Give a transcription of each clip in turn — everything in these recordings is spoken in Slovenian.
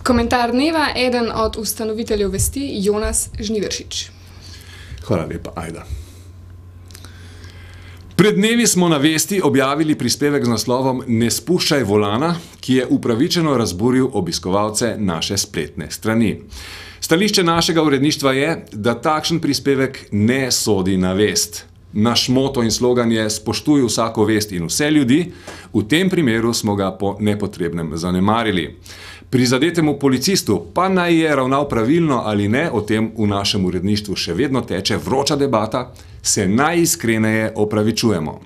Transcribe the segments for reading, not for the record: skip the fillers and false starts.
Komentar dneva, eden od ustanoviteljev Vesti, Jonas Žnidaršič. Hvala lepa, Ajda. Pred dnevi smo na Vesti objavili prispevek z naslovom Ne spuščaj volana, ki je upravičeno razburil obiskovalce naše spletne strani. Stališče našega uredništva je, da takšen prispevek ne sodi na Vest. Naš moto in slogan je spoštuj vsako vest in vse ljudi, v tem primeru smo ga po nepotrebnem zanemarili. Prizadetemu policistu pa naj je ravnal pravilno ali ne, o tem v našem uredništvu še vedno teče vroča debata, se najiskreneje opravičujemo.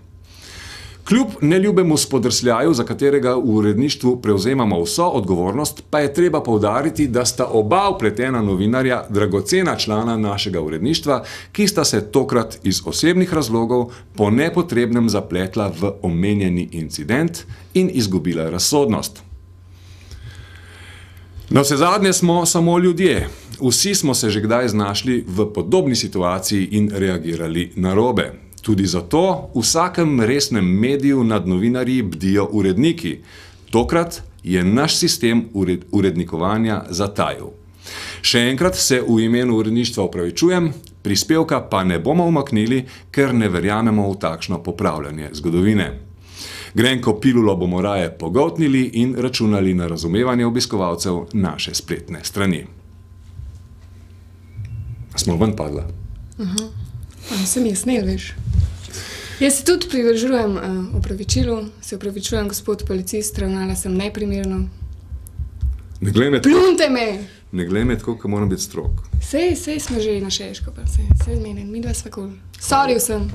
Kljub neljubemu spodrsljaju, za katerega v uredništvu prevzemamo vso odgovornost, pa je treba poudariti, da sta oba vpletena novinarja dragocena člana našega uredništva, ki sta se tokrat iz osebnih razlogov po nepotrebnem zapletla v omenjeni incident in izgubila razsodnost. Navsezadnje smo samo ljudje. Vsi smo se že kdaj znašli v podobni situaciji in reagirali narobe. Tudi zato v vsakem resnem mediju nad novinarji bdijo uredniki. Tokrat je naš sistem urednikovanja zatajil. Še enkrat se v imenu uredništva opravičujem, prispevka pa ne bomo umaknili, ker ne verjamemo v takšno popravljanje zgodovine. Grenko pilulo bomo raje pogoltnili in računali na razumevanje obiskovalcev naše spletne strani. Smo ven padla? Se mi je snel, veš. Jaz se tudi pridržujem opravičilu, se opravičujem, gospod policist, ravnala sem neprimerno. Pljunte me! Ne glej me tako, ko moram biti strog. Sej smo že na Šeško, pa sej zmenen, midva sva kul. Sorry vsem.